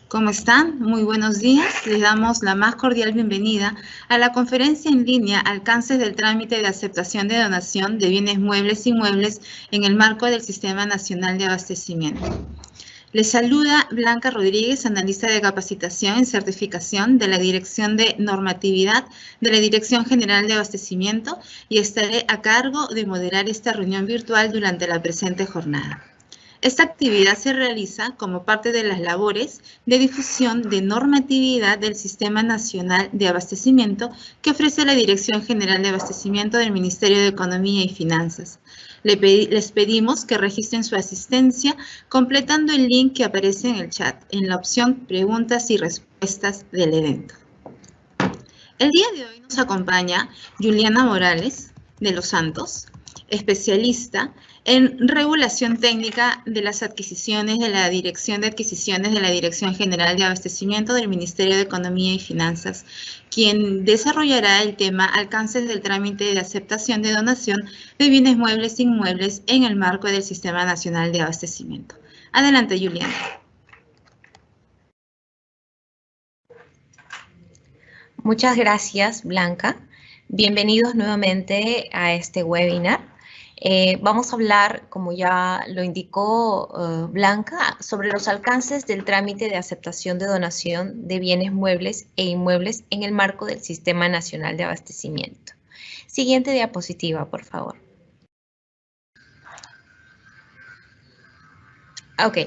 ¿Cómo están? Muy buenos días. Les damos la más cordial bienvenida a la conferencia en línea Alcances del trámite de aceptación de donación de bienes muebles e inmuebles en el marco del Sistema Nacional de Abastecimiento. Les saluda Blanca Rodríguez, analista de capacitación y certificación de la Dirección de Normatividad de la Dirección General de Abastecimiento y estaré a cargo de moderar esta reunión virtual durante la presente jornada. Esta actividad se realiza como parte de las labores de difusión de normatividad del Sistema Nacional de Abastecimiento que ofrece la Dirección General de Abastecimiento del Ministerio de Economía y Finanzas. Les pedimos que registren su asistencia completando el link que aparece en el chat, en la opción Preguntas y Respuestas del evento. El día de hoy nos acompaña Juliana Morales de los Santos, especialista en regulación técnica de las adquisiciones de la Dirección de Adquisiciones de la Dirección General de Abastecimiento del Ministerio de Economía y Finanzas, quien desarrollará el tema alcances del trámite de aceptación de donación de bienes muebles e inmuebles en el marco del Sistema Nacional de Abastecimiento. Adelante, Juliana. Muchas gracias, Blanca. Bienvenidos nuevamente a este webinar. Vamos a hablar, como ya lo indicó Blanca, sobre los alcances del trámite de aceptación de donación de bienes muebles e inmuebles en el marco del Sistema Nacional de Abastecimiento. Siguiente diapositiva, por favor. Ok,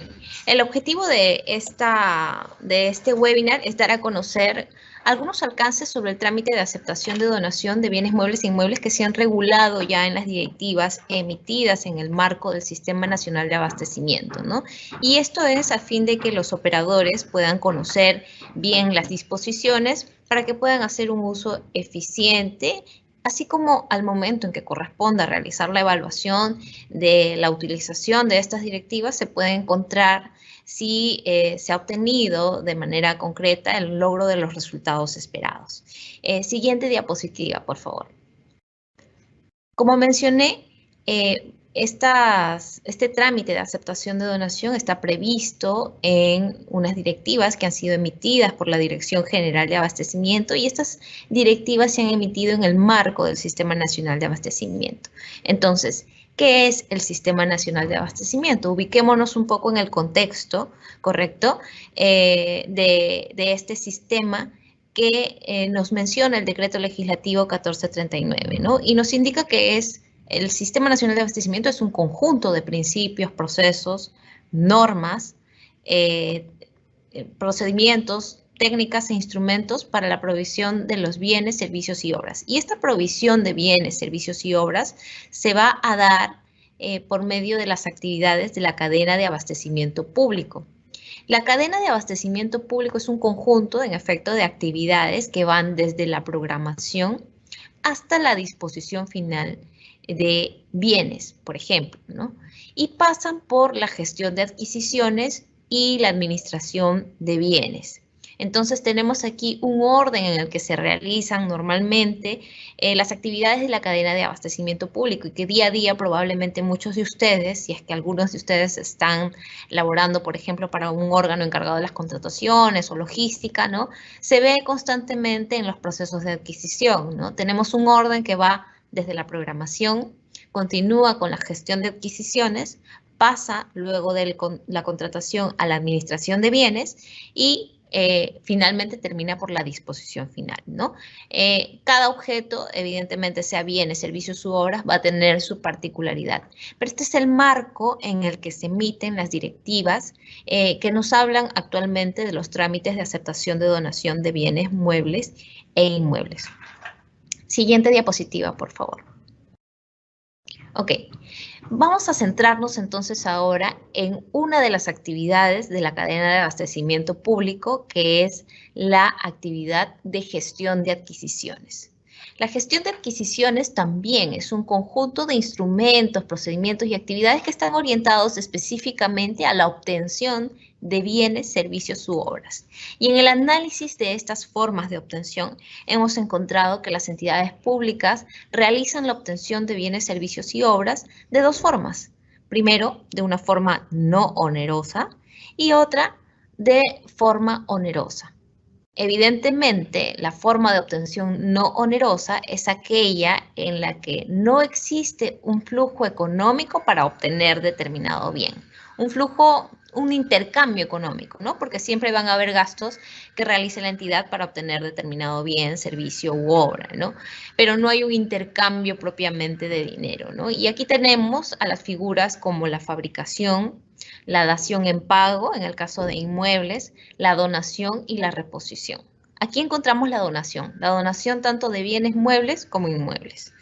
el objetivo de este webinar es dar a conocer algunos alcances sobre el trámite de aceptación de donación de bienes muebles e inmuebles que se han regulado ya en las directivas emitidas en el marco del Sistema Nacional de Abastecimiento, ¿no? Y esto es a fin de que los operadores puedan conocer bien las disposiciones para que puedan hacer un uso eficiente, así como al momento en que corresponda realizar la evaluación de la utilización de estas directivas, se puede encontrar si se ha obtenido de manera concreta el logro de los resultados esperados. Siguiente diapositiva, por favor. Como mencioné, este trámite de aceptación de donación está previsto en unas directivas que han sido emitidas por la Dirección General de Abastecimiento y estas directivas se han emitido en el marco del Sistema Nacional de Abastecimiento. Entonces, ¿qué es el Sistema Nacional de Abastecimiento? Ubiquémonos un poco en el contexto, ¿correcto?, de este sistema que nos menciona el Decreto Legislativo 1439, ¿no? Y nos indica que el Sistema Nacional de Abastecimiento es un conjunto de principios, procesos, normas, procedimientos, técnicas e instrumentos para la provisión de los bienes, servicios y obras. Y esta provisión de bienes, servicios y obras se va a dar por medio de las actividades de la cadena de abastecimiento público. La cadena de abastecimiento público es un conjunto, en efecto, de actividades que van desde la programación hasta la disposición final de bienes, por ejemplo, ¿no? Y pasan por la gestión de adquisiciones y la administración de bienes. Entonces tenemos aquí un orden en el que se realizan normalmente las actividades de la cadena de abastecimiento público y que día a día probablemente muchos de ustedes, si es que algunos de ustedes están laborando, por ejemplo, para un órgano encargado de las contrataciones o logística, ¿no?, se ve constantemente en los procesos de adquisición, ¿no? Tenemos un orden que va desde la programación, continúa con la gestión de adquisiciones, pasa luego de la contratación a la administración de bienes y finalmente termina por la disposición final, ¿no? Cada objeto, evidentemente, sea bienes, servicios u obras, va a tener su particularidad. Pero este es el marco en el que se emiten las directivas que nos hablan actualmente de los trámites de aceptación de donación de bienes muebles e inmuebles. Siguiente diapositiva, por favor. Ok, vamos a centrarnos entonces ahora en una de las actividades de la cadena de abastecimiento público, que es la actividad de gestión de adquisiciones. La gestión de adquisiciones también es un conjunto de instrumentos, procedimientos y actividades que están orientados específicamente a la obtención de bienes, servicios u obras. Y en el análisis de estas formas de obtención hemos encontrado que las entidades públicas realizan la obtención de bienes, servicios y obras de dos formas. Primero, de una forma no onerosa y otra, de forma onerosa. Evidentemente, la forma de obtención no onerosa es aquella en la que no existe un flujo económico para obtener determinado bien. Un intercambio económico, ¿no? Porque siempre van a haber gastos que realice la entidad para obtener determinado bien, servicio u obra, ¿no? Pero no hay un intercambio propiamente de dinero, ¿no? Y aquí tenemos a las figuras como la fabricación, la dación en pago, en el caso de inmuebles, la donación y la reposición. Aquí encontramos la donación tanto de bienes muebles como inmuebles.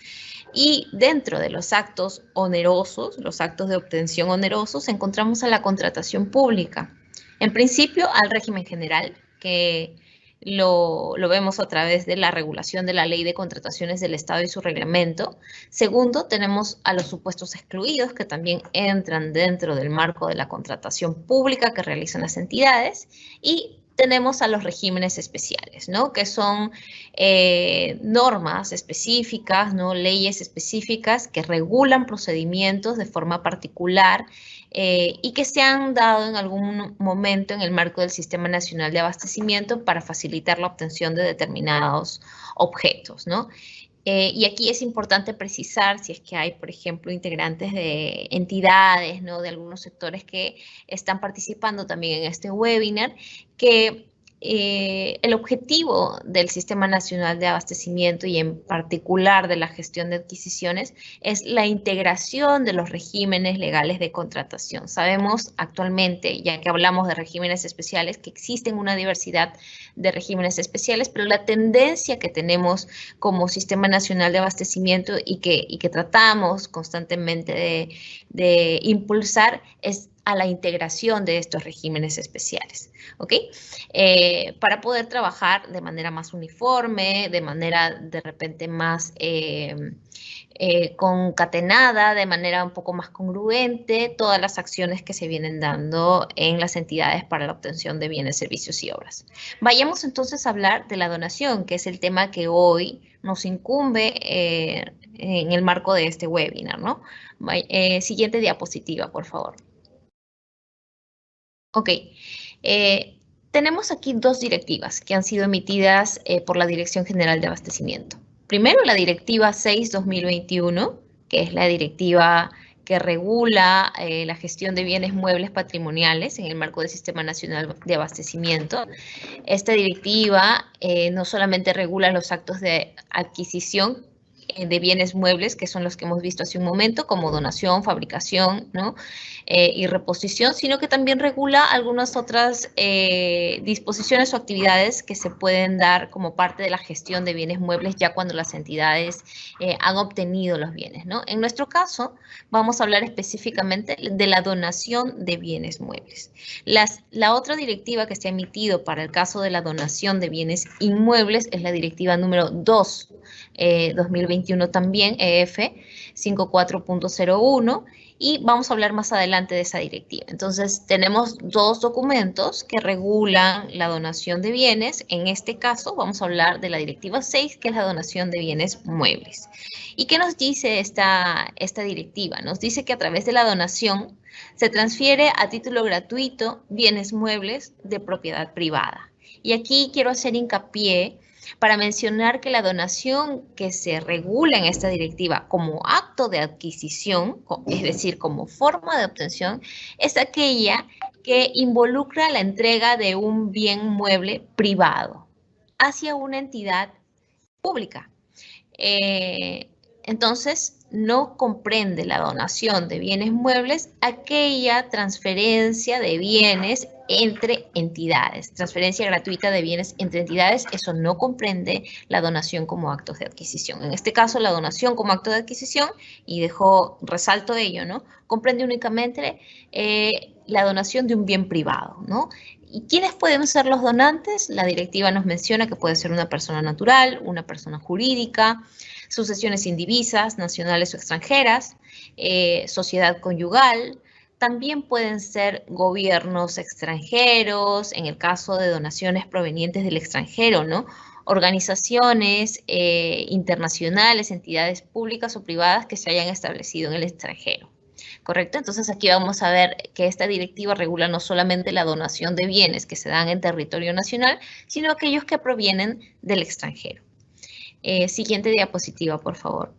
Y dentro de los actos onerosos, los actos de obtención onerosos, encontramos a la contratación pública. En principio, al régimen general, que lo vemos a través de la regulación de la Ley de Contrataciones del Estado y su reglamento. Segundo, tenemos a los supuestos excluidos, que también entran dentro del marco de la contratación pública que realizan las entidades. Y tenemos a los regímenes especiales, ¿no? Que son normas específicas, ¿no? Leyes específicas que regulan procedimientos de forma particular y que se han dado en algún momento en el marco del Sistema Nacional de Abastecimiento para facilitar la obtención de determinados objetos, ¿no? Y aquí es importante precisar si es que hay, por ejemplo, integrantes de entidades, ¿no? De algunos sectores que están participando también en este webinar, que el objetivo del Sistema Nacional de Abastecimiento y en particular de la gestión de adquisiciones es la integración de los regímenes legales de contratación. Sabemos actualmente, ya que hablamos de regímenes especiales, que existen una diversidad de regímenes especiales, pero la tendencia que tenemos como Sistema Nacional de Abastecimiento y que tratamos constantemente de impulsar es a la integración de estos regímenes especiales, ¿ok? Para poder trabajar de manera más uniforme, de manera de repente más concatenada, de manera un poco más congruente, todas las acciones que se vienen dando en las entidades para la obtención de bienes, servicios y obras. Vayamos entonces a hablar de la donación, que es el tema que hoy nos incumbe en el marco de este webinar, ¿no? Siguiente diapositiva, por favor. Ok, tenemos aquí dos directivas que han sido emitidas por la Dirección General de Abastecimiento. Primero, la Directiva 6/2021, que es la directiva que regula la gestión de bienes muebles patrimoniales en el marco del Sistema Nacional de Abastecimiento. Esta directiva no solamente regula los actos de adquisición de bienes muebles, que son los que hemos visto hace un momento, como donación, fabricación, ¿no? Y reposición, sino que también regula algunas otras disposiciones o actividades que se pueden dar como parte de la gestión de bienes muebles ya cuando las entidades han obtenido los bienes, ¿no? En nuestro caso, vamos a hablar específicamente de la donación de bienes muebles. La otra directiva que se ha emitido para el caso de la donación de bienes inmuebles es la directiva número 2, 2021 también, EF 54.01, y vamos a hablar más adelante de esa directiva. Entonces, tenemos dos documentos que regulan la donación de bienes. En este caso, vamos a hablar de la directiva 6, que es la donación de bienes muebles. ¿Y qué nos dice esta directiva? Nos dice que a través de la donación se transfiere a título gratuito bienes muebles de propiedad privada. Y aquí quiero hacer hincapié para mencionar que la donación que se regula en esta directiva como acto de adquisición, es decir, como forma de obtención, es aquella que involucra la entrega de un bien mueble privado hacia una entidad pública. Entonces, no comprende la donación de bienes muebles aquella transferencia de bienes entre entidades, transferencia gratuita de bienes entre entidades, eso no comprende la donación como actos de adquisición. En este caso, la donación como acto de adquisición, y resalto ello, ¿no? Comprende únicamente la donación de un bien privado, ¿no? ¿Y quiénes pueden ser los donantes? La directiva nos menciona que puede ser una persona natural, una persona jurídica, sucesiones indivisas, nacionales o extranjeras, sociedad conyugal. También pueden ser gobiernos extranjeros, en el caso de donaciones provenientes del extranjero, ¿no? Organizaciones internacionales, entidades públicas o privadas que se hayan establecido en el extranjero. ¿Correcto? Entonces aquí vamos a ver que esta directiva regula no solamente la donación de bienes que se dan en territorio nacional, sino aquellos que provienen del extranjero. Siguiente diapositiva, por favor.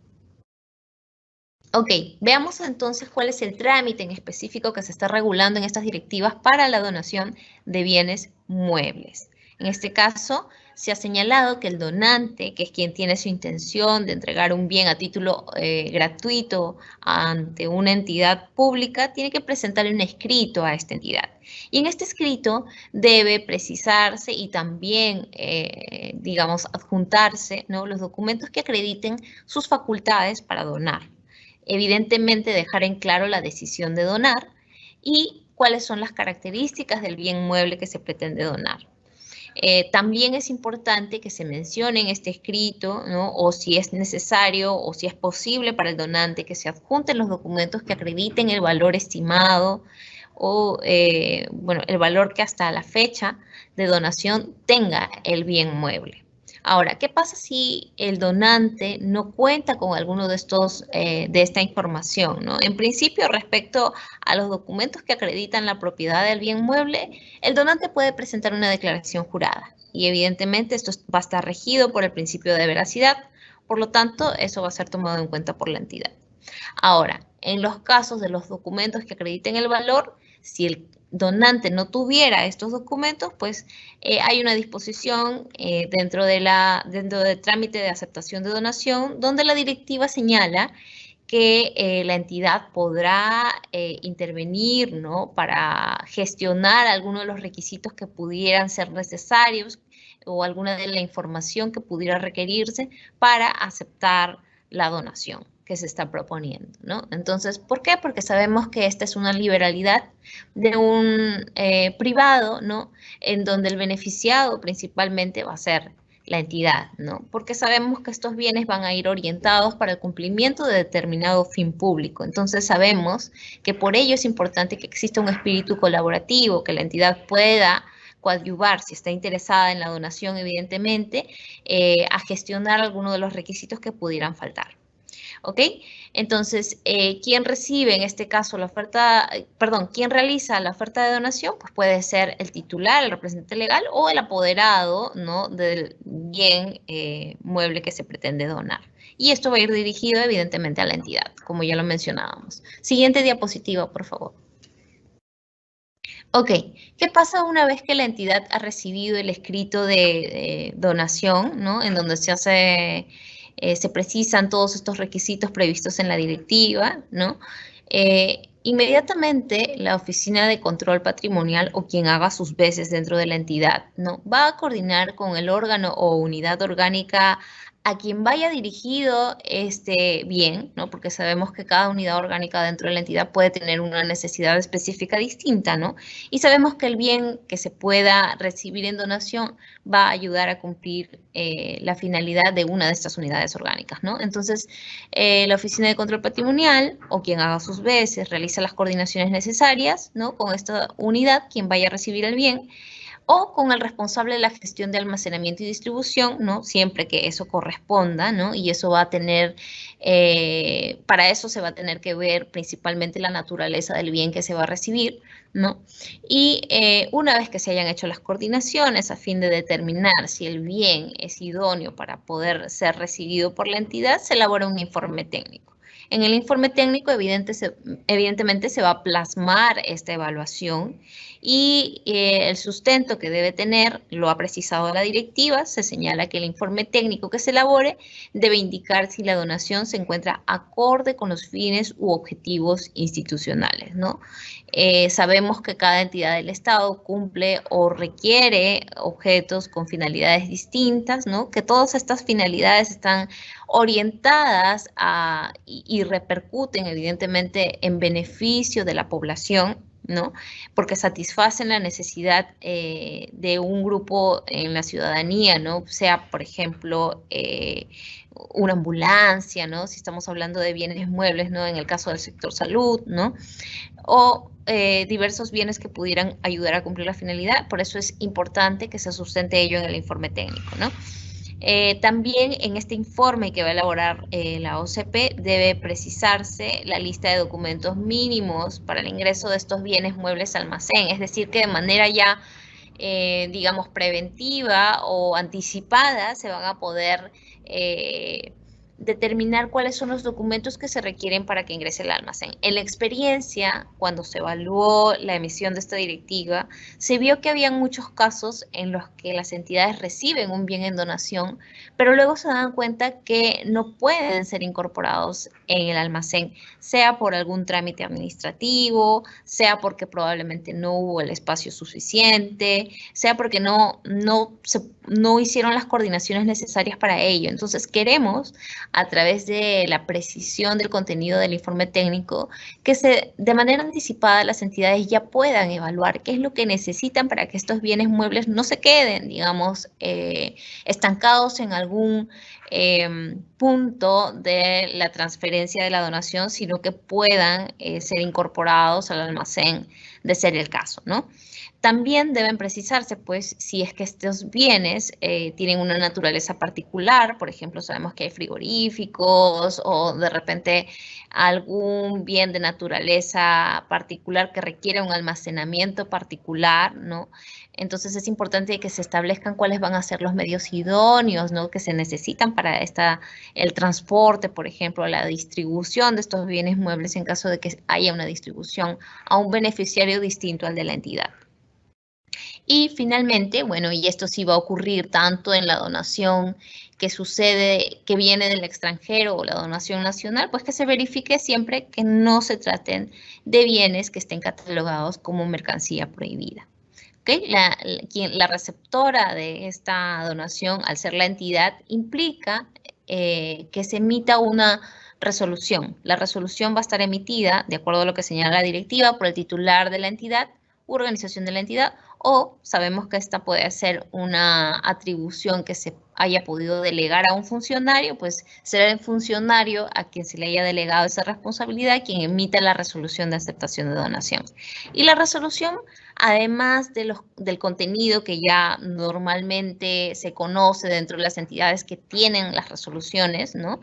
Ok, veamos entonces cuál es el trámite en específico que se está regulando en estas directivas para la donación de bienes muebles. En este caso, se ha señalado que el donante, que es quien tiene su intención de entregar un bien a título gratuito ante una entidad pública, tiene que presentar un escrito a esta entidad. Y en este escrito debe precisarse y también, digamos, adjuntarse, ¿no?, los documentos que acrediten sus facultades para donar. Evidentemente, dejar en claro la decisión de donar y cuáles son las características del bien mueble que se pretende donar. También es importante que se mencione en este escrito, ¿no?, o si es necesario o si es posible para el donante que se adjunten los documentos que acrediten el valor estimado o, bueno, el valor que hasta la fecha de donación tenga el bien mueble. Ahora, ¿qué pasa si el donante no cuenta con alguno de esta información, ¿no? En principio, respecto a los documentos que acreditan la propiedad del bien mueble, el donante puede presentar una declaración jurada y evidentemente esto va a estar regido por el principio de veracidad, por lo tanto, eso va a ser tomado en cuenta por la entidad. Ahora, en los casos de los documentos que acrediten el valor, si el donante no tuviera estos documentos, pues hay una disposición dentro del trámite de aceptación de donación donde la directiva señala que la entidad podrá intervenir, ¿no?, para gestionar algunos de los requisitos que pudieran ser necesarios o alguna de la información que pudiera requerirse para aceptar la donación que se está proponiendo, ¿no? Entonces, ¿por qué? Porque sabemos que esta es una liberalidad de un privado, ¿no?, en donde el beneficiado principalmente va a ser la entidad, ¿no? Porque sabemos que estos bienes van a ir orientados para el cumplimiento de determinado fin público. Entonces sabemos que por ello es importante que exista un espíritu colaborativo, que la entidad pueda coadyuvar, si está interesada en la donación, evidentemente, a gestionar algunos de los requisitos que pudieran faltar. ¿Ok? Entonces, ¿quién recibe en este caso la oferta, quién realiza la oferta de donación? Pues puede ser el titular, el representante legal o el apoderado, ¿no?, del bien mueble que se pretende donar. Y esto va a ir dirigido evidentemente a la entidad, como ya lo mencionábamos. Siguiente diapositiva, por favor. Ok, ¿qué pasa una vez que la entidad ha recibido el escrito de donación, ¿no?, en donde se precisan todos estos requisitos previstos en la directiva, ¿no? Inmediatamente la Oficina de Control Patrimonial o quien haga sus veces dentro de la entidad, ¿no?, va a coordinar con el órgano o unidad orgánica a quien vaya dirigido este bien, ¿no?, porque sabemos que cada unidad orgánica dentro de la entidad puede tener una necesidad específica distinta, ¿no? Y sabemos que el bien que se pueda recibir en donación va a ayudar a cumplir la finalidad de una de estas unidades orgánicas, ¿no? Entonces, la Oficina de Control Patrimonial o quien haga sus veces realiza las coordinaciones necesarias, ¿no?, con esta unidad, quien vaya a recibir el bien, o con el responsable de la gestión de almacenamiento y distribución, ¿no?, siempre que eso corresponda, ¿no?, y eso va a tener, para eso se va a tener que ver principalmente la naturaleza del bien que se va a recibir, ¿no? Y una vez que se hayan hecho las coordinaciones a fin de determinar si el bien es idóneo para poder ser recibido por la entidad, se elabora un informe técnico. En el informe técnico, evidentemente, se va a plasmar esta evaluación y el sustento que debe tener lo ha precisado la directiva. Se señala que el informe técnico que se elabore debe indicar si la donación se encuentra acorde con los fines u objetivos institucionales, ¿no? Sabemos que cada entidad del Estado cumple o requiere objetos con finalidades distintas, ¿no?, que todas estas finalidades están orientadas y repercuten evidentemente en beneficio de la población, ¿no?, porque satisfacen la necesidad de un grupo en la ciudadanía, ¿no?, sea, por ejemplo, una ambulancia, ¿no?, si estamos hablando de bienes muebles, ¿no?, en el caso del sector salud, ¿no?, o diversos bienes que pudieran ayudar a cumplir la finalidad. Por eso es importante que se sustente ello en el informe técnico, ¿no? También en este informe que va a elaborar la OCP debe precisarse la lista de documentos mínimos para el ingreso de estos bienes muebles al almacén, es decir, que de manera ya, digamos, preventiva o anticipada se van a poder determinar cuáles son los documentos que se requieren para que ingrese al almacén. En la experiencia, cuando se evaluó la emisión de esta directiva, se vio que había muchos casos en los que las entidades reciben un bien en donación, pero luego se dan cuenta que no pueden ser incorporados en el almacén, sea por algún trámite administrativo, sea porque probablemente no hubo el espacio suficiente, sea porque no hicieron las coordinaciones necesarias para ello. Entonces queremos, a través de la precisión del contenido del informe técnico, que de manera anticipada las entidades ya puedan evaluar qué es lo que necesitan para que estos bienes muebles no se queden, digamos, estancados en algún punto de la transferencia de la donación, sino que puedan ser incorporados al almacén, de ser el caso, ¿no? También deben precisarse, pues, si es que estos bienes tienen una naturaleza particular, por ejemplo, sabemos que hay frigoríficos o de repente algún bien de naturaleza particular que requiere un almacenamiento particular, ¿no? Entonces es importante que se establezcan cuáles van a ser los medios idóneos, ¿no?, que se necesitan para el transporte, por ejemplo, la distribución de estos bienes muebles en caso de que haya una distribución a un beneficiario distinto al de la entidad. Y finalmente, bueno, y esto sí va a ocurrir tanto en la donación que sucede, que viene del extranjero o la donación nacional, pues que se verifique siempre que no se traten de bienes que estén catalogados como mercancía prohibida. ¿Okay? La receptora de esta donación, al ser la entidad, implica que se emita una resolución. La resolución va a estar emitida, de acuerdo a lo que señala la directiva, por el titular de la entidad u organización de la entidad, o sabemos que esta puede ser una atribución que se haya podido delegar a un funcionario, pues será el funcionario a quien se le haya delegado esa responsabilidad quien emita la resolución de aceptación de donación. Y la resolución, además del contenido que ya normalmente se conoce dentro de las entidades que tienen las resoluciones, ¿no?,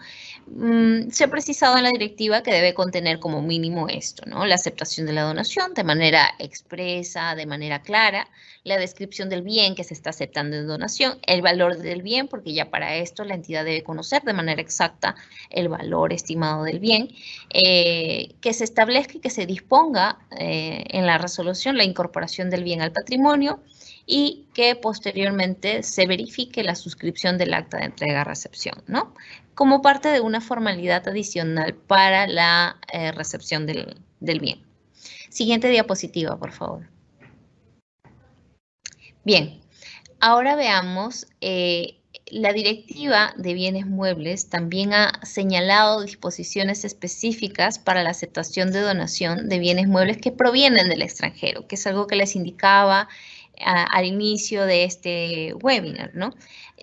se ha precisado en la directiva que debe contener como mínimo esto, ¿no?, la aceptación de la donación de manera expresa, de manera clara, la descripción del bien que se está aceptando en donación, el valor del bien, porque ya para esto la entidad debe conocer de manera exacta el valor estimado del bien, que se establezca y que se disponga en la resolución la incorporación del bien al patrimonio y que posteriormente se verifique la suscripción del acta de entrega-recepción, ¿no?, como parte de una formalidad adicional para la recepción del bien. Siguiente diapositiva, por favor. Bien, ahora veamos, la directiva de bienes muebles también ha señalado disposiciones específicas para la aceptación de donación de bienes muebles que provienen del extranjero, que es algo que les indicaba al inicio de este webinar, ¿no?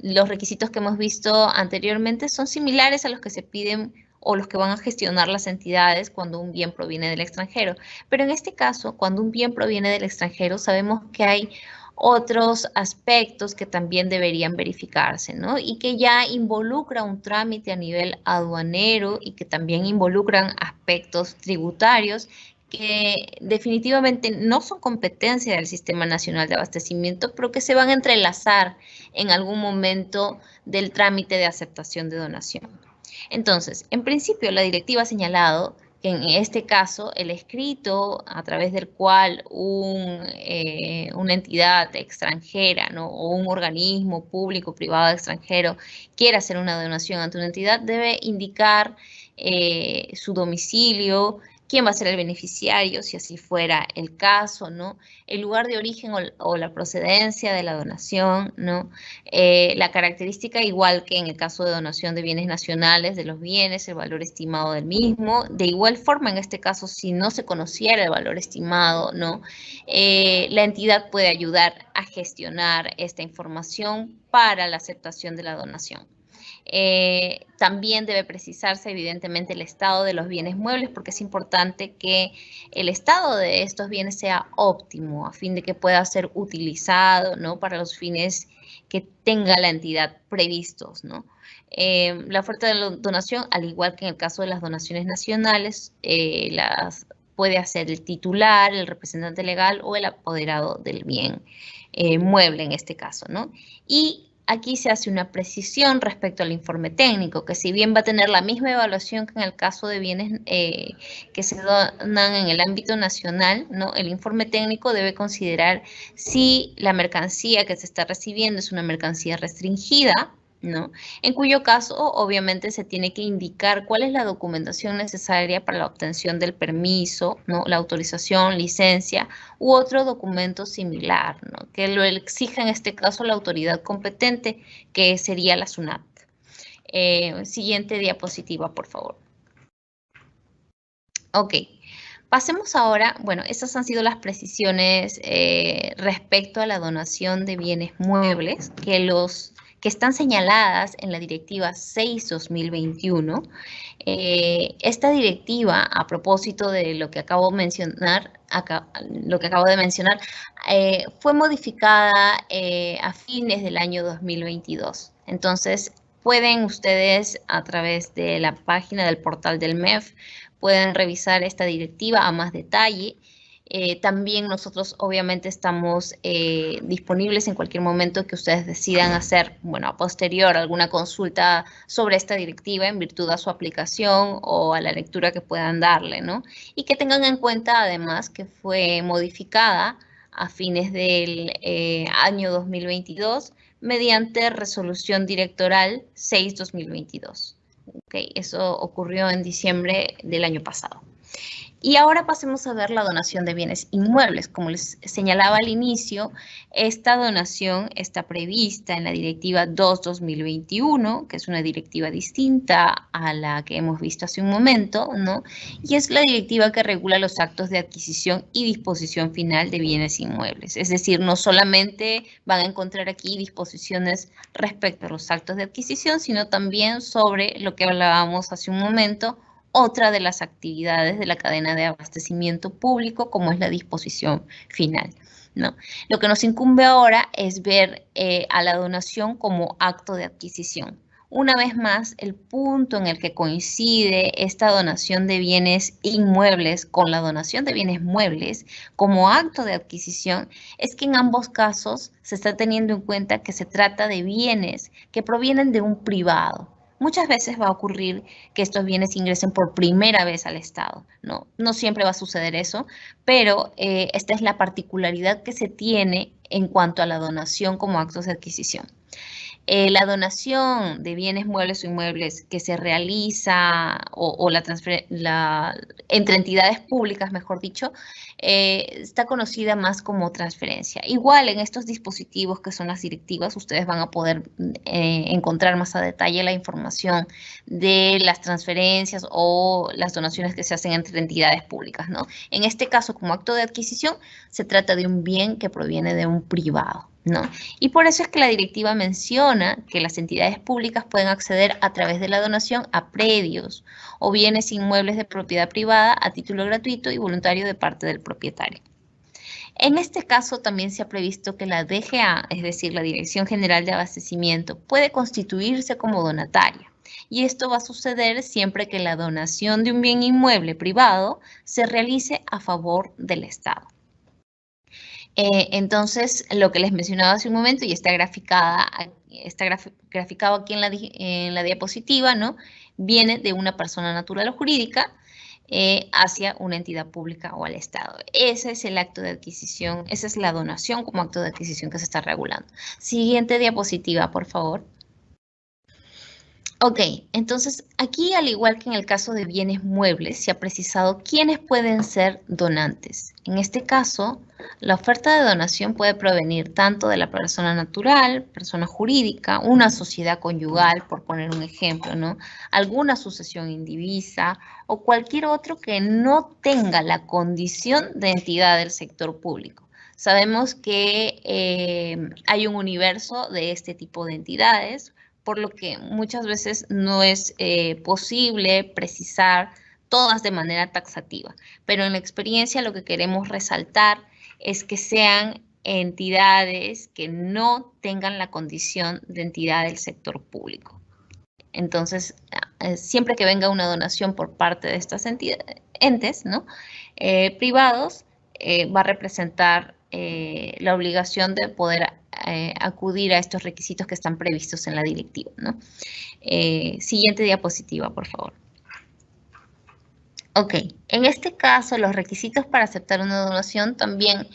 Los requisitos que hemos visto anteriormente son similares a los que se piden o los que van a gestionar las entidades cuando un bien proviene del extranjero. Pero en este caso, cuando un bien proviene del extranjero, sabemos que hay otros aspectos que también deberían verificarse, ¿no?, y que ya involucra un trámite a nivel aduanero y que también involucran aspectos tributarios que definitivamente no son competencia del Sistema Nacional de Abastecimiento, pero que se van a entrelazar en algún momento del trámite de aceptación de donación. Entonces, en principio, la directiva ha señalado que en este caso el escrito a través del cual una entidad extranjera, ¿no?, o un organismo público, privado, extranjero quiera hacer una donación ante una entidad debe indicar su domicilio, quién va a ser el beneficiario, si así fuera el caso, ¿no?, el lugar de origen o la procedencia de la donación, ¿no?, la característica, igual que en el caso de donación de bienes nacionales, de los bienes, el valor estimado del mismo. De igual forma, en este caso, si no se conociera el valor estimado, ¿no?, la entidad puede ayudar a gestionar esta información para la aceptación de la donación. También debe precisarse evidentemente el estado de los bienes muebles, porque es importante que el estado de estos bienes sea óptimo a fin de que pueda ser utilizado, ¿no?, para los fines que tenga la entidad previstos, ¿no? La oferta de donación, al igual que en el caso de las donaciones nacionales, las puede hacer el titular, el representante legal o el apoderado del bien mueble en este caso, ¿no? Y aquí se hace una precisión respecto al informe técnico, que si bien va a tener la misma evaluación que en el caso de bienes que se donan en el ámbito nacional, ¿no? El informe técnico debe considerar si la mercancía que se está recibiendo es una mercancía restringida, ¿no? En cuyo caso, obviamente, se tiene que indicar cuál es la documentación necesaria para la obtención del permiso, ¿no? La autorización, licencia u otro documento similar, ¿no? Que lo exija en este caso la autoridad competente, que sería la SUNAT. Siguiente diapositiva, por favor. Ok. Pasemos ahora, bueno, esas han sido las precisiones respecto a la donación de bienes muebles que están señaladas en la Directiva 6/2021. Esta directiva, a propósito de lo que acabo de mencionar, fue modificada a fines del año 2022. Entonces, pueden ustedes, a través de la página del portal del MEF, pueden revisar esta directiva a más detalle. También nosotros obviamente estamos disponibles en cualquier momento que ustedes decidan hacer, bueno, a posterior alguna consulta sobre esta directiva en virtud a su aplicación o a la lectura que puedan darle, ¿no? Y que tengan en cuenta además que fue modificada a fines del año 2022 mediante resolución directoral 6/2022. Okay, eso ocurrió en diciembre del año pasado. Y ahora pasemos a ver la donación de bienes inmuebles. Como les señalaba al inicio, esta donación está prevista en la Directiva 2/2021, que es una directiva distinta a la que hemos visto hace un momento, ¿no? Y es la directiva que regula los actos de adquisición y disposición final de bienes inmuebles. Es decir, no solamente van a encontrar aquí disposiciones respecto a los actos de adquisición, sino también sobre lo que hablábamos hace un momento, otra de las actividades de la cadena de abastecimiento público, como es la disposición final, ¿no? Lo que nos incumbe ahora es ver a la donación como acto de adquisición. Una vez más, el punto en el que coincide esta donación de bienes inmuebles con la donación de bienes muebles como acto de adquisición es que en ambos casos se está teniendo en cuenta que se trata de bienes que provienen de un privado. Muchas veces va a ocurrir que estos bienes ingresen por primera vez al Estado, ¿no? No siempre va a suceder eso, pero esta es la particularidad que se tiene en cuanto a la donación como actos de adquisición. La donación de bienes muebles o inmuebles que se realiza entre entidades públicas, mejor dicho, está conocida más como transferencia. Igual en estos dispositivos que son las directivas, ustedes van a poder encontrar más a detalle la información de las transferencias o las donaciones que se hacen entre entidades públicas, ¿no? En este caso, como acto de adquisición, se trata de un bien que proviene de un privado, ¿no? Y por eso es que la directiva menciona que las entidades públicas pueden acceder a través de la donación a predios o bienes inmuebles de propiedad privada a título gratuito y voluntario de parte del propietario. En este caso también se ha previsto que la DGA, es decir, la Dirección General de Abastecimiento, puede constituirse como donataria. Y esto va a suceder siempre que la donación de un bien inmueble privado se realice a favor del Estado. Entonces, lo que les mencionaba hace un momento y está graficado aquí en la diapositiva, ¿no? Viene de una persona natural o jurídica hacia una entidad pública o al Estado. Ese es el acto de adquisición, esa es la donación como acto de adquisición que se está regulando. Siguiente diapositiva, por favor. Ok, entonces aquí, al igual que en el caso de bienes muebles, se ha precisado quiénes pueden ser donantes. En este caso, la oferta de donación puede provenir tanto de la persona natural, persona jurídica, una sociedad conyugal, por poner un ejemplo, ¿no? Alguna sucesión indivisa o cualquier otro que no tenga la condición de entidad del sector público. Sabemos que hay un universo de este tipo de entidades, por lo que muchas veces no es posible precisar todas de manera taxativa. Pero en la experiencia lo que queremos resaltar es que sean entidades que no tengan la condición de entidad del sector público. Entonces, siempre que venga una donación por parte de estas entes, ¿no? Privados, va a representar la obligación de poder acudir a estos requisitos que están previstos en la directiva, ¿no? Siguiente diapositiva, por favor. Ok, en este caso los requisitos para aceptar una donación también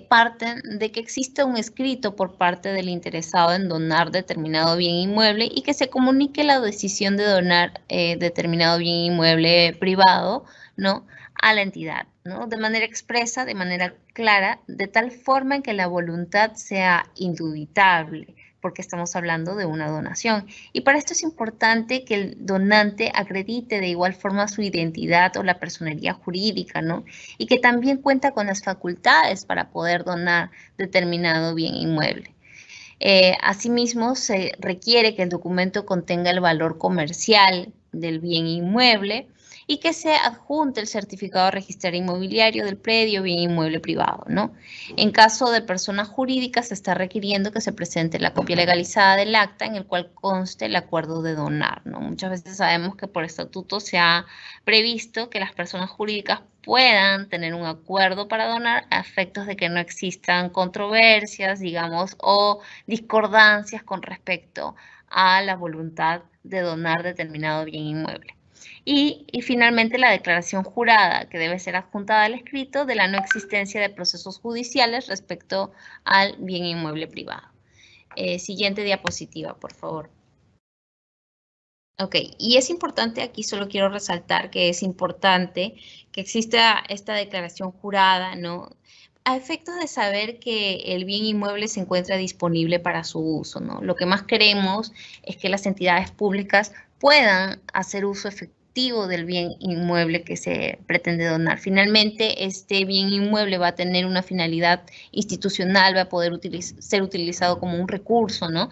parten de que exista un escrito por parte del interesado en donar determinado bien inmueble y que se comunique la decisión de donar determinado bien inmueble privado, ¿no?, a la entidad, ¿no?, de manera expresa, de manera clara, de tal forma en que la voluntad sea indubitable, porque estamos hablando de una donación. Y para esto es importante que el donante acredite de igual forma su identidad o la personería jurídica, ¿no?, y que también cuenta con las facultades para poder donar determinado bien inmueble. Asimismo, se requiere que el documento contenga el valor comercial del bien inmueble y que se adjunte el certificado registrario inmobiliario del predio bien inmueble privado, ¿no? En caso de personas jurídicas, se está requiriendo que se presente la copia legalizada del acta en el cual conste el acuerdo de donar, ¿no? Muchas veces sabemos que por estatuto se ha previsto que las personas jurídicas puedan tener un acuerdo para donar a efectos de que no existan controversias, digamos, o discordancias con respecto a la voluntad de donar determinado bien inmueble. Y finalmente la declaración jurada, que debe ser adjuntada al escrito de la no existencia de procesos judiciales respecto al bien inmueble privado. Siguiente diapositiva, por favor. Ok, y es importante, aquí solo quiero resaltar que es importante que exista esta declaración jurada, ¿no?, a efectos de saber que el bien inmueble se encuentra disponible para su uso, ¿no? Lo que más queremos es que las entidades públicas puedan hacer uso efectivo del bien inmueble que se pretende donar. Finalmente, este bien inmueble va a tener una finalidad institucional, va a poder ser utilizado como un recurso, ¿no?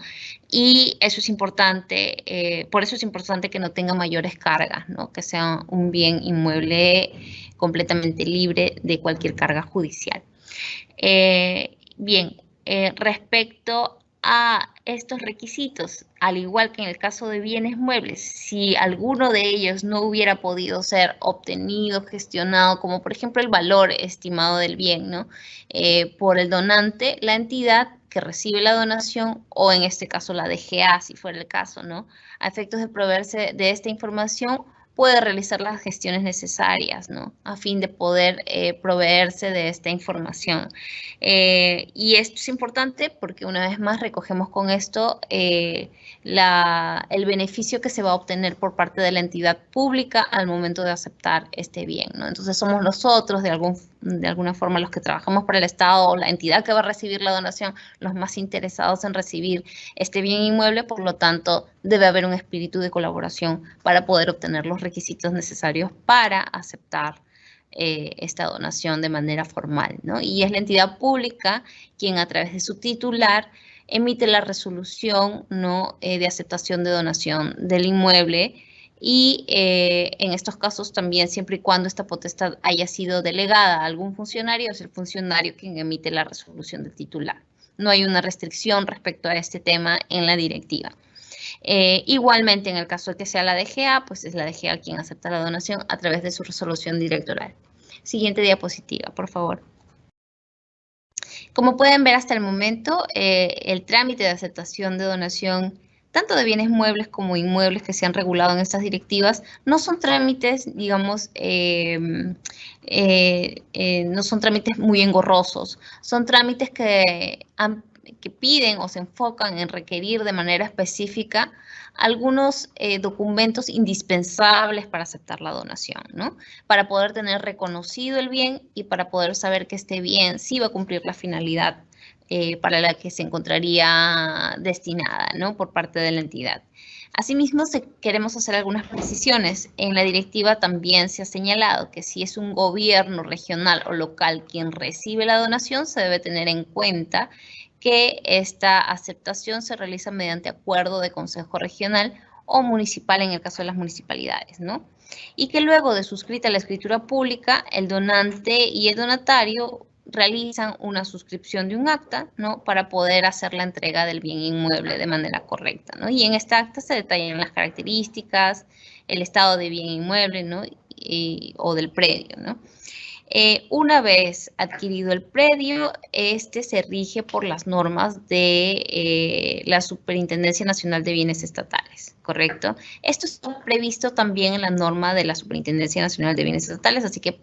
Y eso es importante, por eso es importante que no tenga mayores cargas, ¿no?, que sea un bien inmueble completamente libre de cualquier carga judicial. Bien, respecto a estos requisitos, al igual que en el caso de bienes muebles, si alguno de ellos no hubiera podido ser obtenido, gestionado, como por ejemplo el valor estimado del bien, ¿no?, por el donante, la entidad que recibe la donación, o en este caso la DGA, si fuera el caso, ¿no?, a efectos de proveerse de esta información, puede realizar las gestiones necesarias, ¿no?, a fin de poder proveerse de esta información. Y esto es importante porque una vez más recogemos con esto el beneficio que se va a obtener por parte de la entidad pública al momento de aceptar este bien, ¿no? Entonces somos nosotros de alguna forma los que trabajamos para el Estado o la entidad que va a recibir la donación los más interesados en recibir este bien inmueble, por lo tanto debe haber un espíritu de colaboración para poder obtener los requisitos necesarios para aceptar esta donación de manera formal, ¿no? Y es la entidad pública quien a través de su titular emite la resolución, ¿no?, de aceptación de donación del inmueble y en estos casos también siempre y cuando esta potestad haya sido delegada a algún funcionario, es el funcionario quien emite la resolución del titular. No hay una restricción respecto a este tema en la directiva. Igualmente, en el caso de que sea la DGA, pues es la DGA quien acepta la donación a través de su resolución directoral. Siguiente diapositiva, por favor. Como pueden ver hasta el momento, el trámite de aceptación de donación, tanto de bienes muebles como inmuebles que se han regulado en estas directivas, no son trámites, digamos, no son trámites muy engorrosos, son trámites que piden o se enfocan en requerir de manera específica algunos documentos indispensables para aceptar la donación, ¿no?, para poder tener reconocido el bien y para poder saber que este bien sí va a cumplir la finalidad para la que se encontraría destinada, ¿no?, por parte de la entidad. Asimismo, queremos hacer algunas precisiones. En la directiva también se ha señalado que si es un gobierno regional o local quien recibe la donación, se debe tener en cuenta que esta aceptación se realiza mediante acuerdo de consejo regional o municipal en el caso de las municipalidades, ¿no? Y que luego de suscrita la escritura pública, el donante y el donatario realizan una suscripción de un acta, ¿no? Para poder hacer la entrega del bien inmueble de manera correcta, ¿no? Y en esta acta se detallan las características, el estado de bien inmueble, ¿no? O del predio, ¿no? Una vez adquirido el predio, este se rige por las normas de la Superintendencia Nacional de Bienes Estatales, ¿correcto? Esto está previsto también en la norma de la Superintendencia Nacional de Bienes Estatales, así que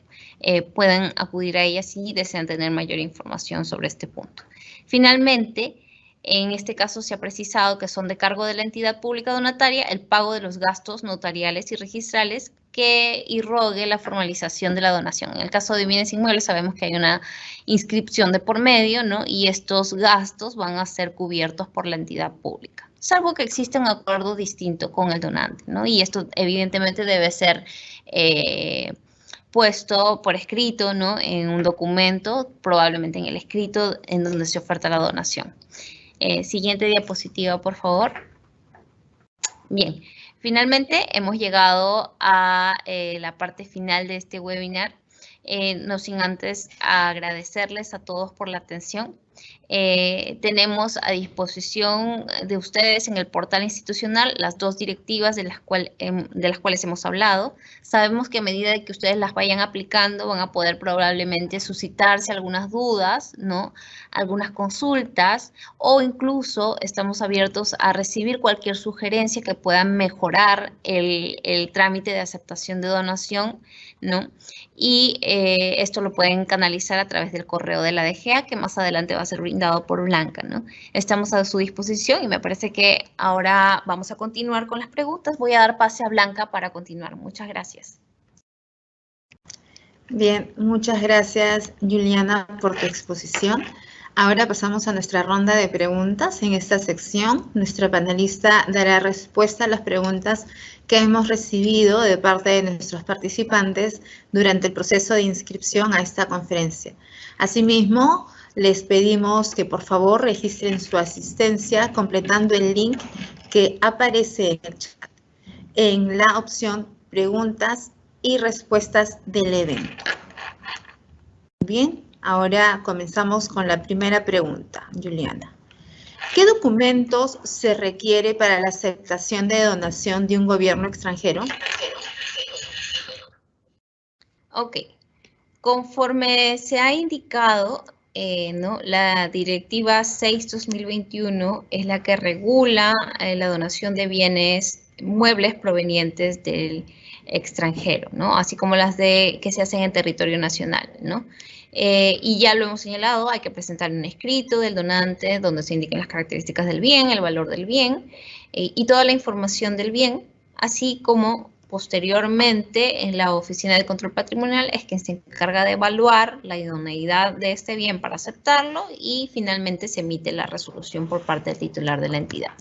pueden acudir a ella si desean tener mayor información sobre este punto. Finalmente, en este caso se ha precisado que son de cargo de la entidad pública donataria el pago de los gastos notariales y registrales que irrogue la formalización de la donación. En el caso de bienes inmuebles sabemos que hay una inscripción de por medio, ¿no? Y estos gastos van a ser cubiertos por la entidad pública, salvo que exista un acuerdo distinto con el donante, ¿no? Y esto evidentemente debe ser puesto por escrito, ¿no? En un documento, probablemente en el escrito en donde se oferta la donación. Siguiente diapositiva, por favor. Bien. Finalmente, hemos llegado a la parte final de este webinar, no sin antes agradecerles a todos por la atención. Tenemos a disposición de ustedes en el portal institucional las dos directivas de las cuales hemos hablado. Sabemos que a medida de que ustedes las vayan aplicando van a poder probablemente suscitarse algunas dudas, ¿no? Algunas consultas, o incluso estamos abiertos a recibir cualquier sugerencia que pueda mejorar el trámite de aceptación de donación, ¿no? Y esto lo pueden canalizar a través del correo de la DGA, que más adelante va a ser brindado por Blanca, ¿no? Estamos a su disposición y me parece que ahora vamos a continuar con las preguntas. Voy a dar pase a Blanca para continuar. Muchas gracias. Bien, muchas gracias, Juliana, por tu exposición. Ahora pasamos a nuestra ronda de preguntas. En esta sección, nuestra panelista dará respuesta a las preguntas que hemos recibido de parte de nuestros participantes durante el proceso de inscripción a esta conferencia. Asimismo, les pedimos que por favor registren su asistencia completando el link que aparece en el chat, en la opción Preguntas y Respuestas del evento. Bien, ahora comenzamos con la primera pregunta, Juliana. ¿Qué documentos se requiere para la aceptación de donación de un gobierno extranjero? Ok. Conforme se ha indicado, ¿no? La Directiva 6/2021 es la que regula la donación de bienes muebles provenientes del extranjero, ¿no? Así como las que se hacen en territorio nacional, ¿no? Y ya lo hemos señalado, hay que presentar un escrito del donante donde se indiquen las características del bien, el valor del bien y toda la información del bien, así como posteriormente en la Oficina de Control Patrimonial es quien se encarga de evaluar la idoneidad de este bien para aceptarlo y finalmente se emite la resolución por parte del titular de la entidad.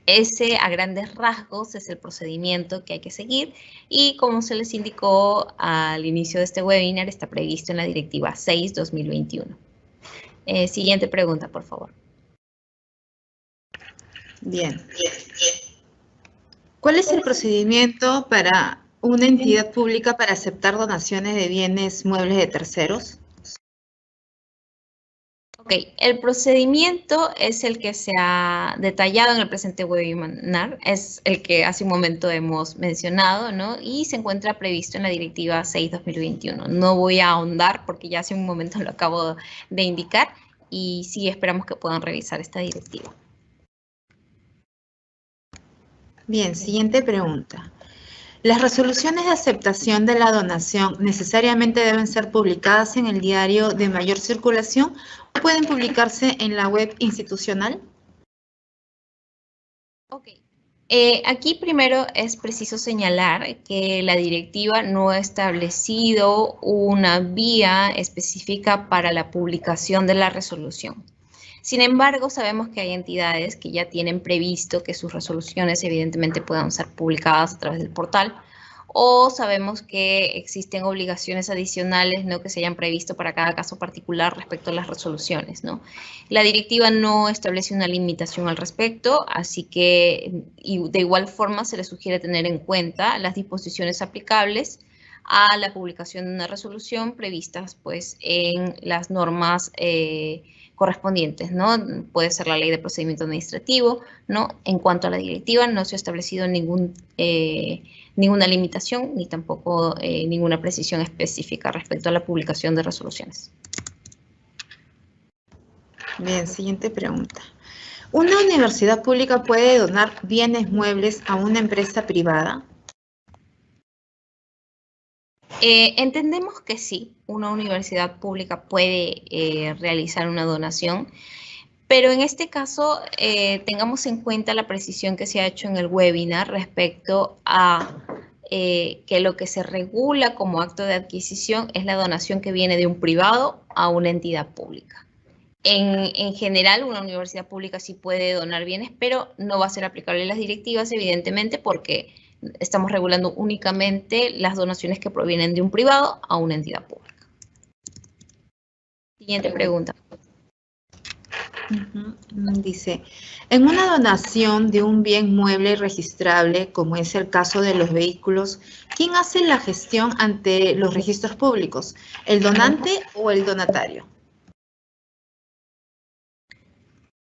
Ese, a grandes rasgos, es el procedimiento que hay que seguir y como se les indicó al inicio de este webinar, está previsto en la Directiva 6/2021. Siguiente pregunta, por favor. Bien. ¿Cuál es el procedimiento para una entidad pública para aceptar donaciones de bienes muebles de terceros? Ok, el procedimiento es el que se ha detallado en el presente webinar, es el que hace un momento hemos mencionado, ¿no? Y se encuentra previsto en la Directiva 6/2021. No voy a ahondar porque ya hace un momento lo acabo de indicar y sí esperamos que puedan revisar esta directiva. Bien, siguiente pregunta. ¿Las resoluciones de aceptación de la donación necesariamente deben ser publicadas en el diario de mayor circulación o pueden publicarse en la web institucional? Ok. Aquí primero es preciso señalar que la directiva no ha establecido una vía específica para la publicación de la resolución. Sin embargo, sabemos que hay entidades que ya tienen previsto que sus resoluciones evidentemente puedan ser publicadas a través del portal, o sabemos que existen obligaciones adicionales, ¿no? Que se hayan previsto para cada caso particular respecto a las resoluciones, ¿no? La directiva no establece una limitación al respecto, así que y de igual forma se le sugiere tener en cuenta las disposiciones aplicables a la publicación de una resolución previstas pues en las normas correspondientes, ¿no? Puede ser la ley de procedimiento administrativo, ¿no? En cuanto a la directiva, no se ha establecido ninguna limitación ni tampoco ninguna precisión específica respecto a la publicación de resoluciones. Bien, siguiente pregunta. ¿Una universidad pública puede donar bienes muebles a una empresa privada? Entendemos que sí, una universidad pública puede realizar una donación, pero en este caso tengamos en cuenta la precisión que se ha hecho en el webinar respecto a que lo que se regula como acto de adquisición es la donación que viene de un privado a una entidad pública. En general, una universidad pública sí puede donar bienes, pero no va a ser aplicable a las directivas, evidentemente, porque estamos regulando únicamente las donaciones que provienen de un privado a una entidad pública. Siguiente pregunta. Dice, en una donación de un bien mueble registrable, como es el caso de los vehículos, ¿quién hace la gestión ante los registros públicos? ¿El donante o el donatario?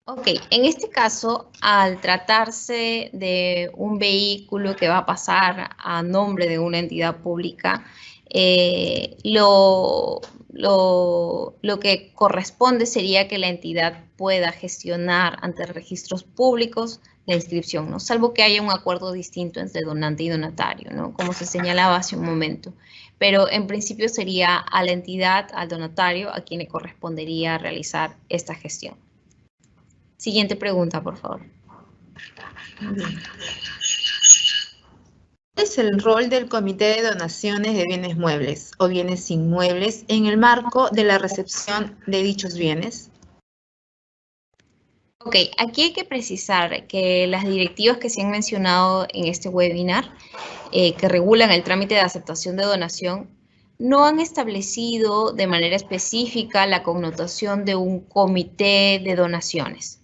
Ok, en este caso, al tratarse de un vehículo que va a pasar a nombre de una entidad pública, lo que corresponde sería que la entidad pueda gestionar ante registros públicos la inscripción, ¿no? Salvo que haya un acuerdo distinto entre donante y donatario, ¿no? Como se señalaba hace un momento. Pero en principio sería a la entidad, al donatario, a quien le correspondería realizar esta gestión. Siguiente pregunta, por favor. Bien. ¿Cuál es el rol del Comité de Donaciones de Bienes Muebles o Bienes Inmuebles en el marco de la recepción de dichos bienes? Ok, aquí hay que precisar que las directivas que se han mencionado en este webinar, que regulan el trámite de aceptación de donación, no han establecido de manera específica la connotación de un comité de donaciones.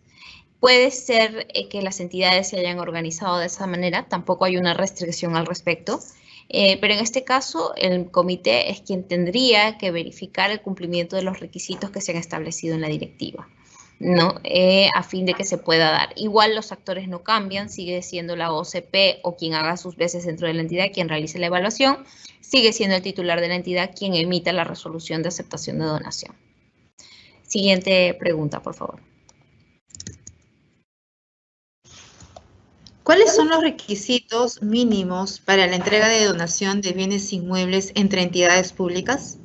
Puede ser que las entidades se hayan organizado de esa manera, tampoco hay una restricción al respecto, pero en este caso el comité es quien tendría que verificar el cumplimiento de los requisitos que se han establecido en la directiva, ¿no? A fin de que se pueda dar. Igual los actores no cambian, sigue siendo la OCP o quien haga sus veces dentro de la entidad quien realice la evaluación, sigue siendo el titular de la entidad quien emita la resolución de aceptación de donación. Siguiente pregunta, por favor. ¿Cuáles son los requisitos mínimos para la entrega de donación de bienes inmuebles entre entidades públicas?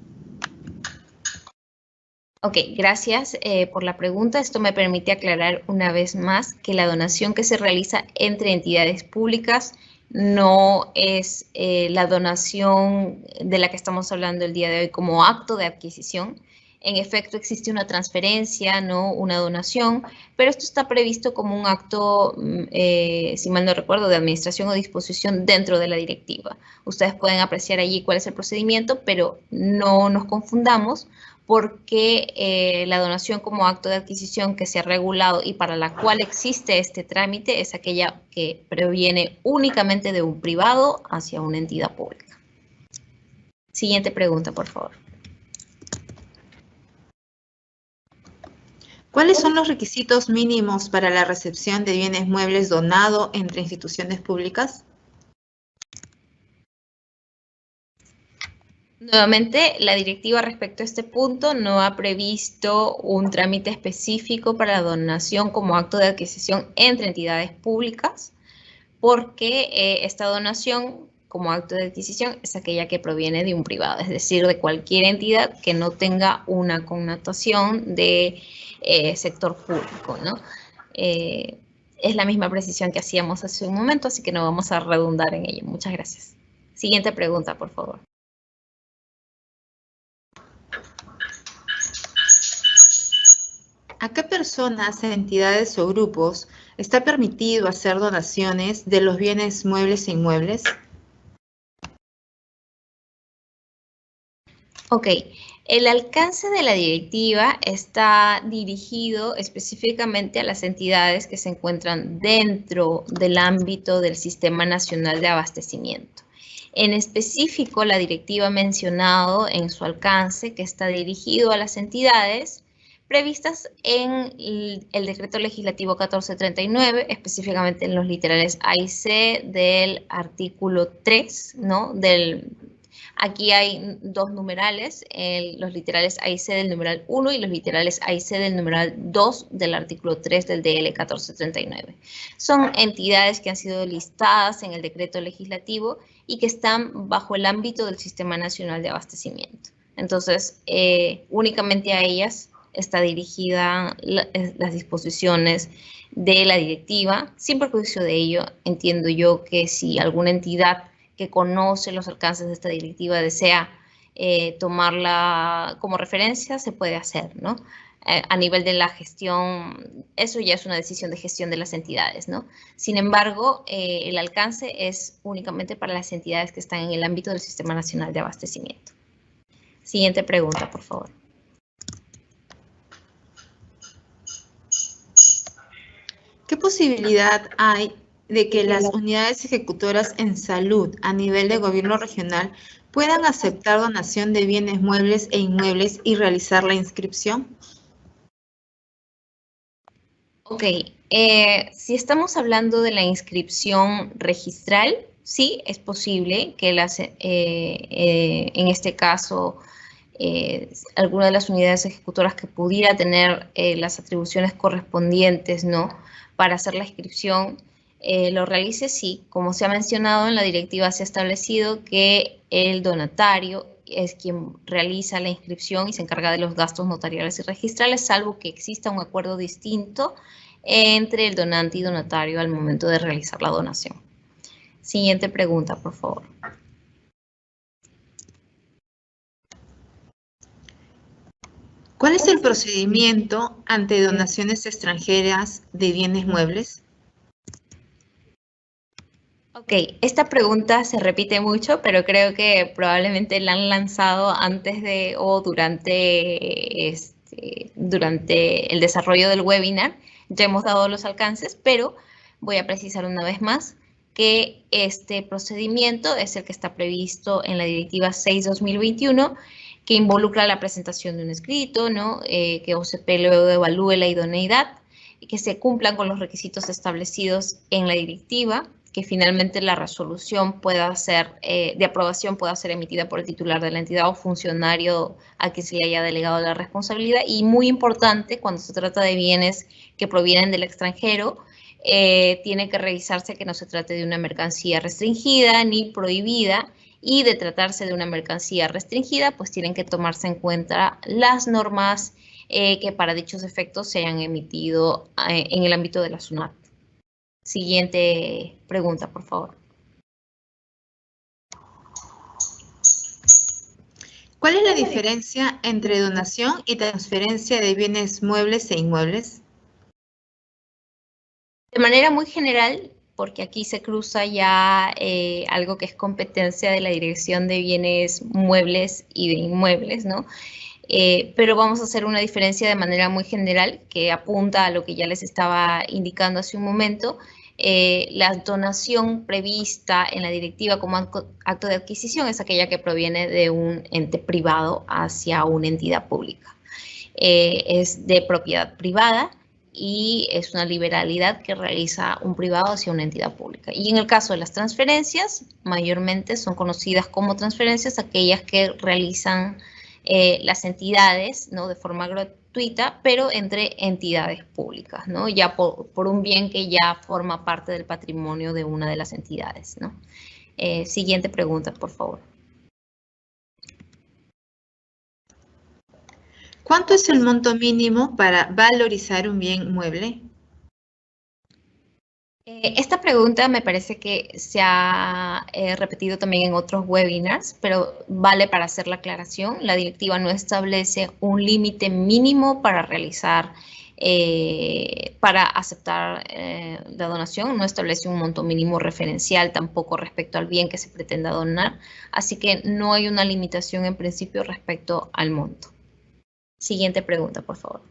Ok, gracias por la pregunta. Esto me permite aclarar una vez más que la donación que se realiza entre entidades públicas no es la donación de la que estamos hablando el día de hoy como acto de adquisición. En efecto, existe una transferencia, no una donación, pero esto está previsto como un acto, si mal no recuerdo, de administración o disposición dentro de la directiva. Ustedes pueden apreciar allí cuál es el procedimiento, pero no nos confundamos porque la donación como acto de adquisición que se ha regulado y para la cual existe este trámite es aquella que proviene únicamente de un privado hacia una entidad pública. Siguiente pregunta, por favor. ¿Cuáles son los requisitos mínimos para la recepción de bienes muebles donado entre instituciones públicas? Nuevamente, la directiva respecto a este punto no ha previsto un trámite específico para la donación como acto de adquisición entre entidades públicas, porque esta donación como acto de adquisición es aquella que proviene de un privado, es decir, de cualquier entidad que no tenga una connotación de sector público, ¿no? Es la misma precisión que hacíamos hace un momento, así que no vamos a redundar en ello. Muchas gracias. Siguiente pregunta, por favor. ¿A qué personas, entidades o grupos está permitido hacer donaciones de los bienes muebles e inmuebles? Ok, el alcance de la directiva está dirigido específicamente a las entidades que se encuentran dentro del ámbito del Sistema Nacional de Abastecimiento. En específico, la directiva ha mencionado en su alcance que está dirigido a las entidades previstas en el Decreto Legislativo 1439, específicamente en los literales A y C del artículo 3, ¿no? Aquí hay dos numerales, los literales A y C del numeral 1 y los literales A y C del numeral 2 del artículo 3 del DL 1439. Son entidades que han sido listadas en el decreto legislativo y que están bajo el ámbito del Sistema Nacional de Abastecimiento. Entonces, únicamente a ellas está dirigida las disposiciones de la directiva. Sin perjuicio de ello, entiendo yo que si alguna entidad que conoce los alcances de esta directiva desea tomarla como referencia, se puede hacer, ¿no? A nivel de la gestión, eso ya es una decisión de gestión de las entidades, ¿no? Sin embargo, el alcance es únicamente para las entidades que están en el ámbito del Sistema Nacional de Abastecimiento. Siguiente pregunta, por favor. ¿Qué posibilidad hay de que las unidades ejecutoras en salud a nivel de gobierno regional puedan aceptar donación de bienes muebles e inmuebles y realizar la inscripción? Ok, si estamos hablando de la inscripción registral, sí, es posible que en este caso alguna de las unidades ejecutoras que pudiera tener las atribuciones correspondientes, ¿no?, para hacer la inscripción, lo realice, sí. Como se ha mencionado en la directiva, se ha establecido que el donatario es quien realiza la inscripción y se encarga de los gastos notariales y registrales, salvo que exista un acuerdo distinto entre el donante y donatario al momento de realizar la donación. Siguiente pregunta, por favor. ¿Cuál es el procedimiento ante donaciones extranjeras de bienes muebles? Ok, esta pregunta se repite mucho, pero creo que probablemente la han lanzado antes de o durante el desarrollo del webinar. Ya hemos dado los alcances, pero voy a precisar una vez más que este procedimiento es el que está previsto en la Directiva 6/2021, que involucra la presentación de un escrito, ¿no?, que OCP luego evalúe la idoneidad, que se cumplan con los requisitos establecidos en la directiva, que finalmente la resolución pueda ser, de aprobación pueda ser emitida por el titular de la entidad o funcionario a quien se le haya delegado la responsabilidad. Y muy importante, cuando se trata de bienes que provienen del extranjero, tiene que revisarse que no se trate de una mercancía restringida ni prohibida, y de tratarse de una mercancía restringida, pues tienen que tomarse en cuenta las normas que para dichos efectos se hayan emitido en el ámbito de la SUNAT. Siguiente pregunta, por favor. ¿Cuál es la diferencia entre donación y transferencia de bienes muebles e inmuebles? De manera muy general, porque aquí se cruza ya algo que es competencia de la Dirección de Bienes Muebles y de Inmuebles, ¿no? Pero vamos a hacer una diferencia de manera muy general que apunta a lo que ya les estaba indicando hace un momento. La donación prevista en la directiva como acto de adquisición es aquella que proviene de un ente privado hacia una entidad pública. Es de propiedad privada y es una liberalidad que realiza un privado hacia una entidad pública. Y en el caso de las transferencias, mayormente son conocidas como transferencias aquellas que realizan las entidades, ¿no?, de forma gratuita, pero entre entidades públicas, ¿no?, ya por un bien que ya forma parte del patrimonio de una de las entidades, ¿no? Siguiente pregunta, por favor. ¿Cuánto es el monto mínimo para valorizar un bien mueble? Esta pregunta me parece que se ha repetido también en otros webinars, pero vale para hacer la aclaración. La directiva no establece un límite mínimo para realizar, para aceptar la donación, no establece un monto mínimo referencial tampoco respecto al bien que se pretenda donar, así que no hay una limitación en principio respecto al monto. Siguiente pregunta, por favor.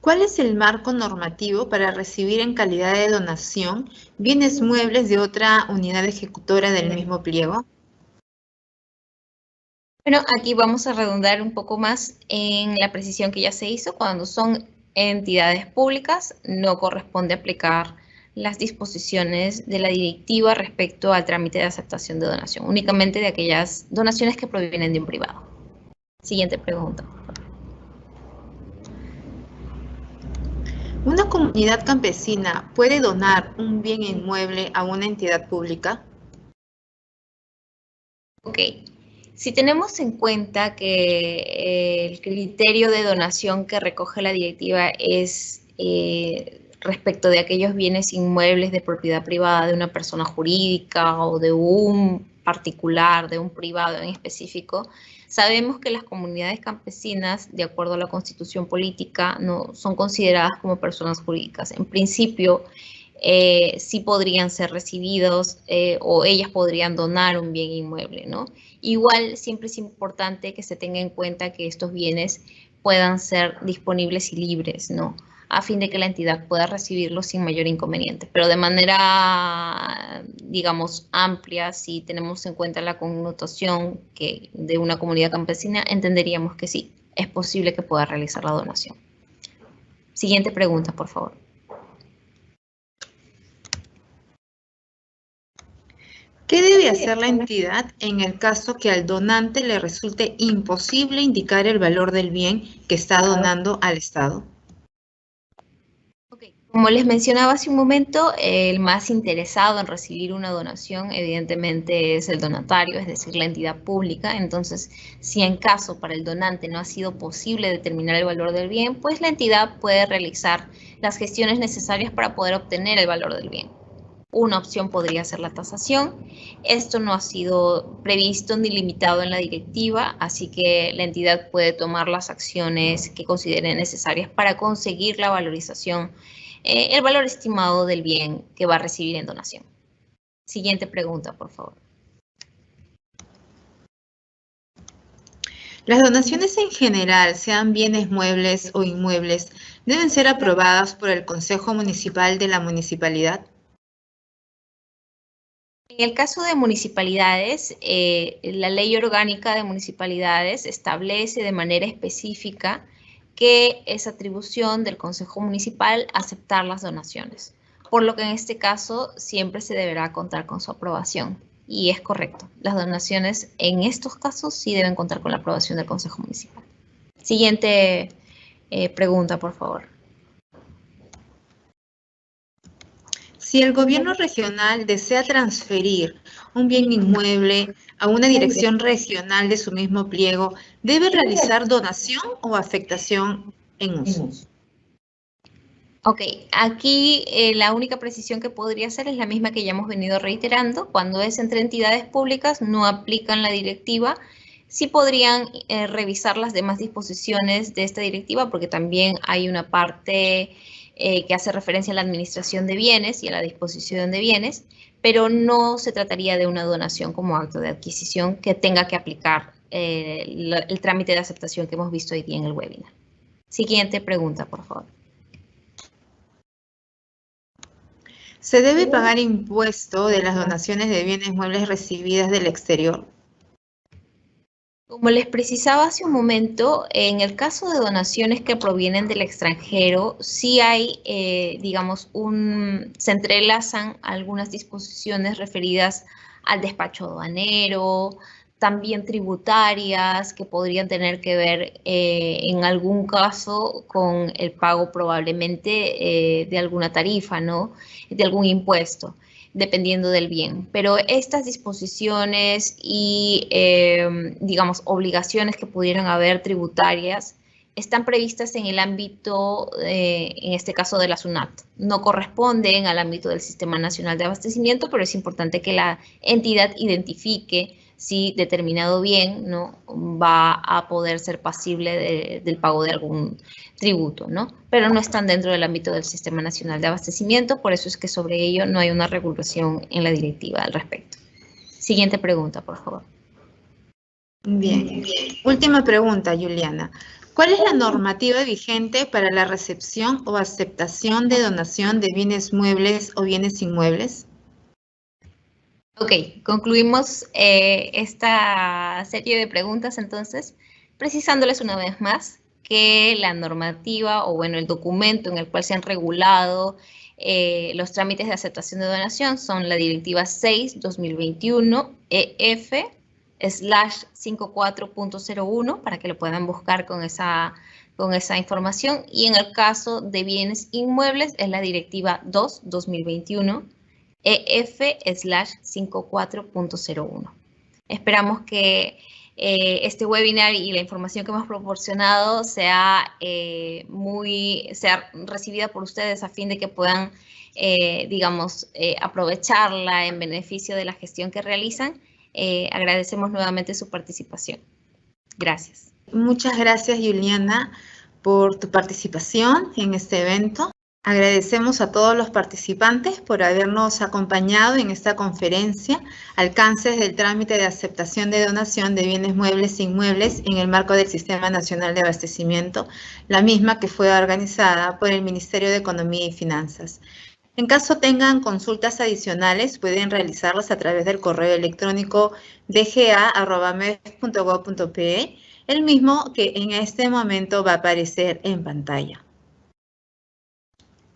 ¿Cuál es el marco normativo para recibir en calidad de donación bienes muebles de otra unidad ejecutora del mismo pliego? Bueno, aquí vamos a redundar un poco más en la precisión que ya se hizo. Cuando son entidades públicas, no corresponde aplicar las disposiciones de la directiva respecto al trámite de aceptación de donación, únicamente de aquellas donaciones que provienen de un privado. Siguiente pregunta. ¿Una comunidad campesina puede donar un bien inmueble a una entidad pública? Ok. Si tenemos en cuenta que el criterio de donación que recoge la directiva es respecto de aquellos bienes inmuebles de propiedad privada de una persona jurídica o de un particular, de un privado en específico, sabemos que las comunidades campesinas, de acuerdo a la Constitución política, no son consideradas como personas jurídicas. En principio, sí podrían ser recibidos o ellas podrían donar un bien inmueble, ¿no? Igual siempre es importante que se tenga en cuenta que estos bienes puedan ser disponibles y libres, ¿no? A fin de que la entidad pueda recibirlos sin mayor inconveniente. Pero de manera, digamos, amplia, si tenemos en cuenta la connotación que de una comunidad campesina, entenderíamos que sí, es posible que pueda realizar la donación. Siguiente pregunta, por favor. ¿Qué debe hacer la entidad en el caso que al donante le resulte imposible indicar el valor del bien que está donando al Estado? Como les mencionaba hace un momento, el más interesado en recibir una donación evidentemente es el donatario, es decir, la entidad pública. Entonces, si en caso para el donante no ha sido posible determinar el valor del bien, pues la entidad puede realizar las gestiones necesarias para poder obtener el valor del bien. Una opción podría ser la tasación. Esto no ha sido previsto ni limitado en la directiva, así que la entidad puede tomar las acciones que considere necesarias para conseguir la valorización, el valor estimado del bien que va a recibir en donación. Siguiente pregunta, por favor. Las donaciones en general, sean bienes muebles o inmuebles, deben ser aprobadas por el Consejo Municipal de la municipalidad. En el caso de municipalidades, la Ley Orgánica de Municipalidades establece de manera específica que es atribución del Consejo Municipal aceptar las donaciones, por lo que en este caso siempre se deberá contar con su aprobación. Y es correcto, las donaciones en estos casos sí deben contar con la aprobación del Consejo Municipal. Siguiente pregunta, por favor. Si el gobierno regional desea transferir un bien inmueble a una dirección regional de su mismo pliego, ¿debe realizar donación o afectación en uso? Ok, aquí la única precisión que podría hacer es la misma que ya hemos venido reiterando. Cuando es entre entidades públicas, no aplican la directiva. Sí podrían revisar las demás disposiciones de esta directiva, porque también hay una parte que hace referencia a la administración de bienes y a la disposición de bienes, pero no se trataría de una donación como acto de adquisición que tenga que aplicar el trámite de aceptación que hemos visto hoy día en el webinar. Siguiente pregunta, por favor. ¿Se debe pagar impuesto de las donaciones de bienes muebles recibidas del exterior? Como les precisaba hace un momento, en el caso de donaciones que provienen del extranjero, sí hay, digamos, se entrelazan algunas disposiciones referidas al despacho aduanero, también tributarias, que podrían tener que ver en algún caso con el pago probablemente de alguna tarifa, ¿no? De algún impuesto, dependiendo del bien. Pero estas disposiciones y, digamos, obligaciones que pudieran haber tributarias están previstas en el ámbito, en este caso, de la SUNAT. No corresponden al ámbito del Sistema Nacional de Abastecimiento, pero es importante que la entidad identifique si determinado bien, ¿no?, va a poder ser pasible del pago de algún tributo, ¿no? Pero no están dentro del ámbito del Sistema Nacional de Abastecimiento, por eso es que sobre ello no hay una regulación en la directiva al respecto. Siguiente pregunta, por favor. Bien. Última pregunta, Juliana. ¿Cuál es la normativa vigente para la recepción o aceptación de donación de bienes muebles o bienes inmuebles? Ok, concluimos esta serie de preguntas entonces, precisándoles una vez más que la normativa o bueno, el documento en el cual se han regulado los trámites de aceptación de donación son la Directiva 6/2021 EF/54.01 para que lo puedan buscar con esa información, y en el caso de bienes inmuebles es la Directiva 2/2021 EF/54.01. Esperamos que este webinar y la información que hemos proporcionado sea recibida por ustedes a fin de que puedan, aprovecharla en beneficio de la gestión que realizan. Agradecemos nuevamente su participación. Gracias. Muchas gracias, Juliana, por tu participación en este evento. Agradecemos a todos los participantes por habernos acompañado en esta conferencia, Alcances del trámite de aceptación de donación de bienes muebles e inmuebles en el marco del Sistema Nacional de Abastecimiento, la misma que fue organizada por el Ministerio de Economía y Finanzas. En caso tengan consultas adicionales, pueden realizarlas a través del correo electrónico dga@mef.gov.pe, el mismo que en este momento va a aparecer en pantalla.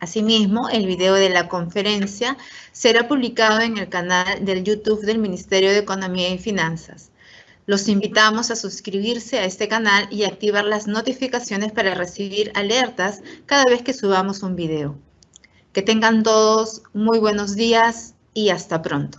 Asimismo, el video de la conferencia será publicado en el canal del YouTube del Ministerio de Economía y Finanzas. Los invitamos a suscribirse a este canal y activar las notificaciones para recibir alertas cada vez que subamos un video. Que tengan todos muy buenos días y hasta pronto.